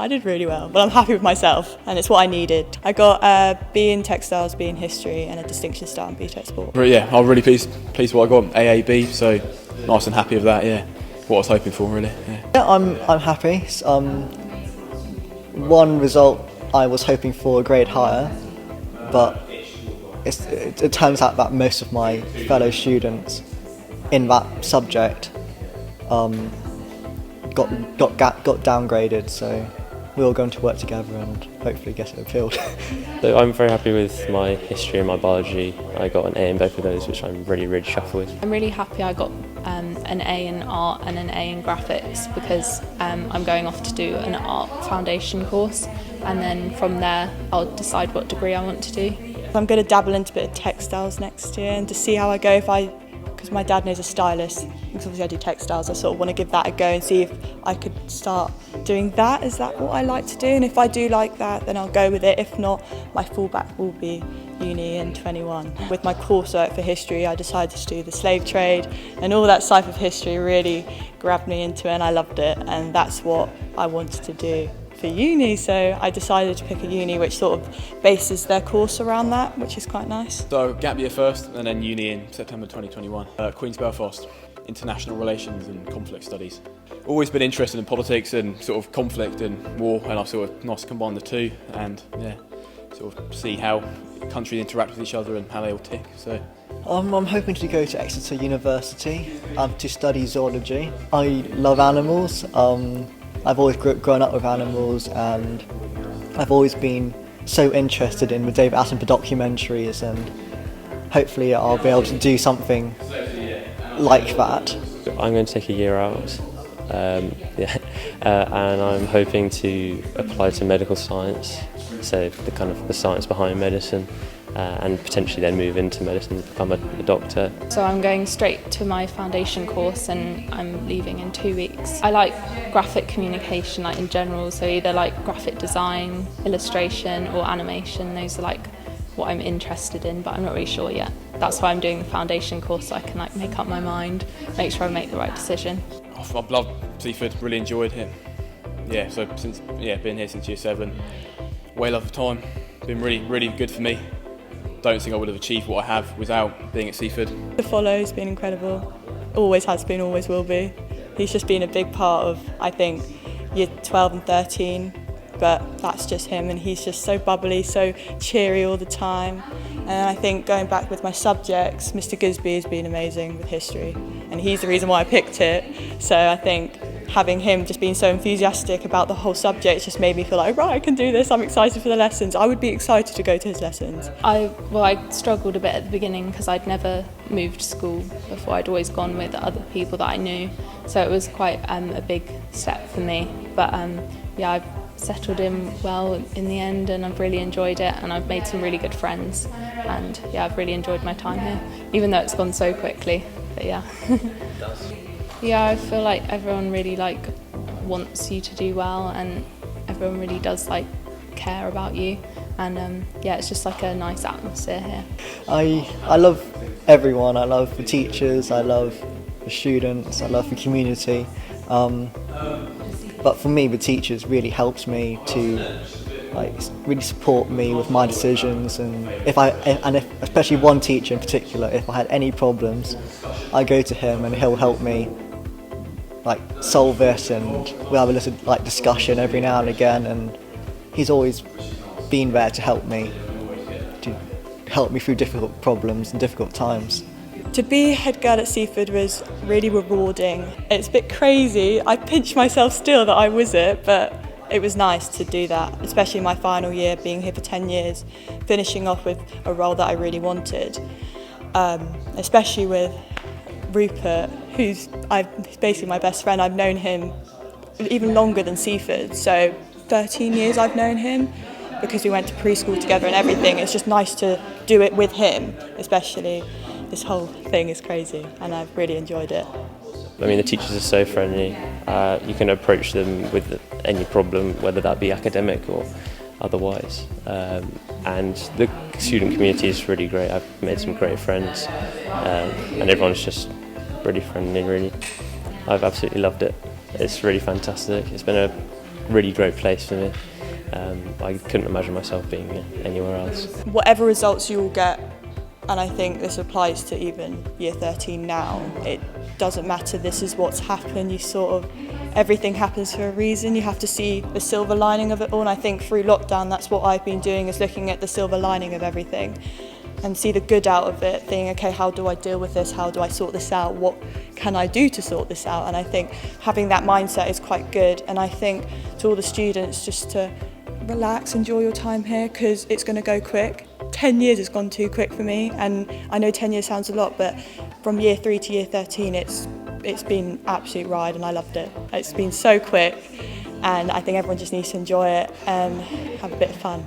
I did really well, but I'm happy with myself and it's what I needed. I got a B in textiles, B in history and a distinction star in BTEC sport. But yeah, I'm really pleased what I got, AAB, so nice and happy with that, yeah. What I was hoping for, really. Yeah, I'm happy. One result I was hoping for a grade higher, but it turns out that most of my fellow students in that subject got downgraded, so we're all going to work together and hopefully get it appealed. So I'm very happy with my history and my biology. I got an A in both of those, which I'm really chuffed with. I'm really happy I got an A in art and an A in graphics because I'm going off to do an art foundation course, and then from there I'll decide what degree I want to do. I'm going to dabble into a bit of textiles next year and to see how I go because my dad knows a stylist, because obviously I do textiles, I sort of want to give that a go and see if I could start doing that. Is that what I like to do? And if I do like that, then I'll go with it. If not, my fallback will be uni in 21. With my coursework for history, I decided to do the slave trade, and all that side of history really grabbed me into it and I loved it, and that's what I wanted to do for uni, so I decided to pick a uni which sort of bases their course around that, which is quite nice. So gap year first and then uni in September 2021. Queen's Belfast, International Relations and Conflict Studies. Always been interested in politics and sort of conflict and war, and I've sort of nice to combine the two and yeah, sort of see how countries interact with each other and how they all tick. So I'm hoping to go to Exeter University to study zoology. I love animals. I've always grown up with animals, and I've always been so interested in the David Attenborough documentaries, and hopefully I'll be able to do something like that. I'm going to take a year out, and I'm hoping to apply to medical science, so the science behind medicine, and potentially then move into medicine and become a doctor. So I'm going straight to my foundation course and I'm leaving in 2 weeks. I like graphic communication in general, so either graphic design, illustration or animation. Those are what I'm interested in, but I'm not really sure yet. That's why I'm doing the foundation course, so I can make up my mind, make sure I make the right decision. I've loved Seaford, really enjoyed it. Yeah, so been here since year 7. Way love of time, been really good for me. Don't think I would have achieved what I have without being at Seaford. The follow's been incredible, always has been, always will be. He's just been a big part of, I think, year 12 and 13, but that's just him, and he's just so bubbly, so cheery all the time. And I think going back with my subjects, Mr. Gisby has been amazing with history, and he's the reason why I picked it. So I think having him just being so enthusiastic about the whole subject just made me feel right, I can do this, I'm excited for the lessons. I would be excited to go to his lessons. I struggled a bit at the beginning because I'd never moved school before. I'd always gone with other people that I knew, so it was quite a big step for me. But I've settled in well in the end, and I've really enjoyed it, and I've made some really good friends, and I've really enjoyed my time here, even though it's gone so quickly. But yeah. Yeah, I feel like everyone really wants you to do well, and everyone really does care about you, and it's just a nice atmosphere here. I love everyone. I love the teachers, I love the students, I love the community. But for me, the teachers really helped me to really support me with my decisions, and especially one teacher in particular, if I had any problems, I go to him and he'll help me solve it, and we'll have a little discussion every now and again, and he's always been there to help me through difficult problems and difficult times. To be head girl at Seaford was really rewarding. It's a bit crazy, I pinch myself still that I was it, but it was nice to do that, especially my final year, being here for 10 years, finishing off with a role that I really wanted, especially with Rupert, who's basically my best friend. I've known him even longer than Seaford, so 13 years I've known him, because we went to preschool together and everything. It's just nice to do it with him, especially. This whole thing is crazy, and I've really enjoyed it. I mean, the teachers are so friendly. You can approach them with any problem, whether that be academic or otherwise. And the student community is really great. I've made some great friends, and everyone's just really friendly, really. I've absolutely loved it. It's really fantastic. It's been a really great place for me. I couldn't imagine myself being anywhere else. Whatever results you will get, and I think this applies to even year 13 now, it doesn't matter, this is what's happened. Everything happens for a reason. You have to see the silver lining of it all, and I think through lockdown that's what I've been doing, is looking at the silver lining of everything and see the good out of it, thinking, okay, how do I deal with this? How do I sort this out? What can I do to sort this out? And I think having that mindset is quite good, and I think to all the students, just to relax, enjoy your time here, because it's going to go quick. 10 years has gone too quick for me, and I know 10 years sounds a lot, but from year 3 to year 13 it's been an absolute ride, and I loved it. It's been so quick, and I think everyone just needs to enjoy it and have a bit of fun.